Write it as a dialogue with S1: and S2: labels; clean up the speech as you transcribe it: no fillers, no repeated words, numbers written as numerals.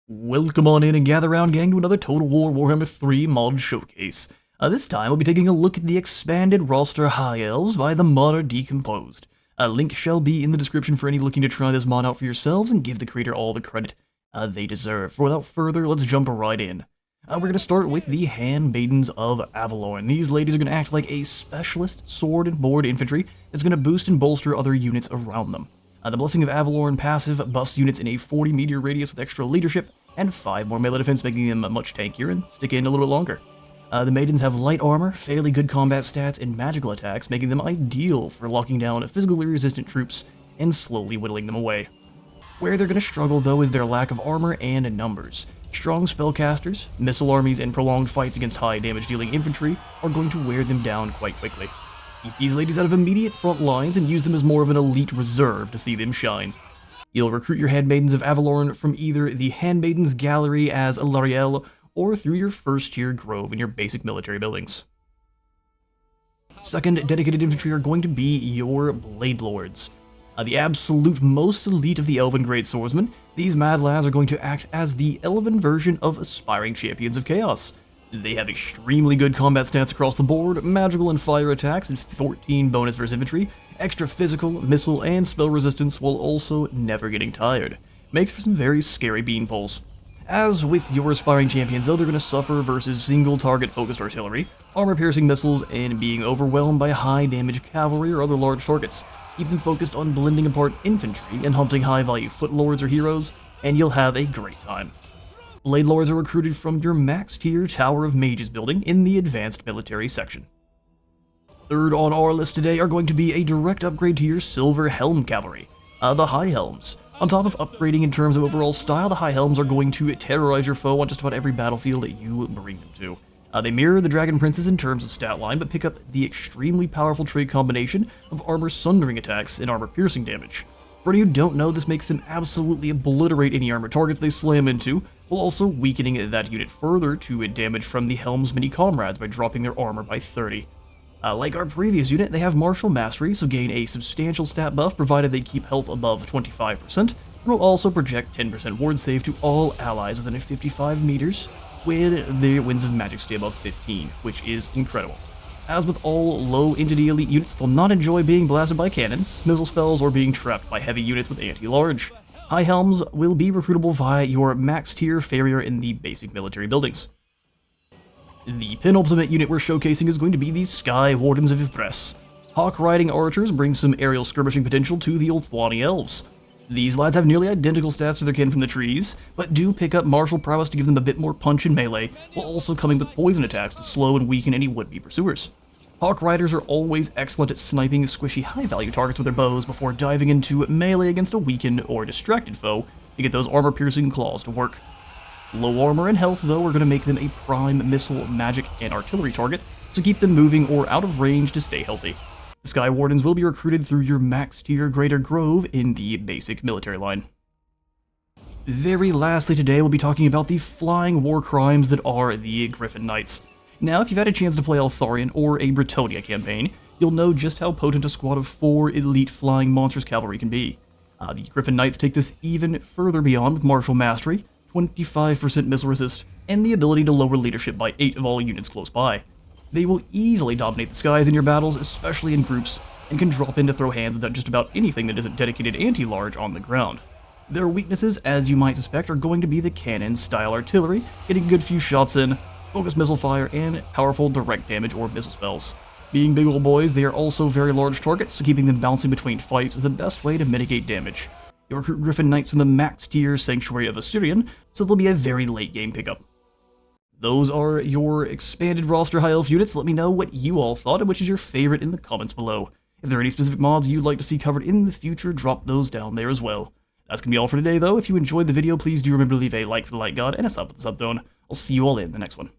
S1: Welcome on in and gather round, gang, to another Total War Warhammer 3 mod showcase. This time we'll be taking a look at the expanded roster High Elves by the modder Decomposed. A link shall be in the description for any looking to try this mod out for yourselves and give the creator all the credit they deserve. Without further, let's jump right in. We're going to start with the Handmaidens of Avalorn. These ladies are going to act like a specialist sword and board infantry that's going to boost and bolster other units around them. The Blessing of Avalorn passive busts units in a 40-meter radius with extra leadership, and 5 more melee defense, making them much tankier and stick in a little bit longer. The Maidens have light armor, fairly good combat stats, and magical attacks, making them ideal for locking down physically resistant troops and slowly whittling them away. Where they're going to struggle, though, is their lack of armor and numbers. Strong spellcasters, missile armies, and prolonged fights against high damage-dealing infantry are going to wear them down quite quickly. Keep these ladies out of immediate front lines and use them as more of an elite reserve to see them shine. You'll recruit your Handmaidens of Avalorn from either the Handmaidens Gallery as Lariel or through your first-tier grove in your basic military buildings. Second, dedicated infantry are going to be your Blade Lords. The absolute most elite of the Elven Great Swordsmen, these mad lads are going to act as the Elven version of Aspiring Champions of Chaos. They have extremely good combat stats across the board, magical and fire attacks, and 14 bonus versus infantry, extra physical, missile, and spell resistance, while also never getting tired. Makes for some very scary beanpoles. As with your Aspiring Champions, though, they're going to suffer versus single-target focused artillery, armor-piercing missiles, and being overwhelmed by high-damage cavalry or other large targets. Keep them focused on blending apart infantry and hunting high-value footlords or heroes, and you'll have a great time. Blade Lords are recruited from your max-tier Tower of Mages building in the Advanced Military section. Third on our list today are going to be a direct upgrade to your Silver Helm Cavalry, the High Helms. On top of upgrading in terms of overall style, the High Helms are going to terrorize your foe on just about every battlefield that you bring them to. They mirror the Dragon Princes in terms of stat line, but pick up the extremely powerful trait combination of armor sundering attacks and armor piercing damage. For any who don't know, this makes them absolutely obliterate any armor targets they slam into, while also weakening that unit further to damage from the Helm's many comrades by dropping their armor by 30. Like our previous unit, they have Martial Mastery, so gain a substantial stat buff provided they keep health above 25%, and will also project 10% ward save to all allies within 55 meters, with their Winds of Magic stay above 15, which is incredible. As with all low-entity elite units, they'll not enjoy being blasted by cannons, missile spells, or being trapped by heavy units with anti-large. High Helms will be recruitable via your max-tier Farrier in the basic military buildings. The penultimate unit we're showcasing is going to be the Sky Wardens of Ypres. Hawk-riding archers bring some aerial skirmishing potential to the Ulthuani Elves. These lads have nearly identical stats to their kin from the trees, but do pick up martial prowess to give them a bit more punch in melee, while also coming with poison attacks to slow and weaken any would-be pursuers. Hawk Riders are always excellent at sniping squishy high-value targets with their bows before diving into melee against a weakened or distracted foe to get those armor-piercing claws to work. Low armor and health, though, are going to make them a prime missile, magic, and artillery target, so keep them moving or out of range to stay healthy. The Sky Wardens will be recruited through your max-tier Greater Grove in the basic military line. Very lastly today, we'll be talking about the flying war crimes that are the Griffin Knights. Now, if you've had a chance to play Eltharion or a Bretonnia campaign, you'll know just how potent a squad of 4 elite flying monstrous cavalry can be. The Griffin Knights take this even further beyond with Martial Mastery, 25% missile resist, and the ability to lower leadership by 8 of all units close by. They will easily dominate the skies in your battles, especially in groups, and can drop in to throw hands without just about anything that isn't dedicated anti-large on the ground. Their weaknesses, as you might suspect, are going to be the cannon-style artillery, getting a good few shots in, focused missile fire, and powerful direct damage or missile spells. Being big old boys, they are also very large targets, so keeping them bouncing between fights is the best way to mitigate damage. You'll recruit Griffin Knights from the max-tier Sanctuary of Assyrian, so they'll be a very late-game pickup. Those are your expanded roster High Elf units. Let me know what you all thought and which is your favorite in the comments below. If there are any specific mods you'd like to see covered in the future, drop those down there as well. That's going to be all for today, though. If you enjoyed the video, please do remember to leave a like for the like god and a sub for the sub throne. I'll see you all in the next one.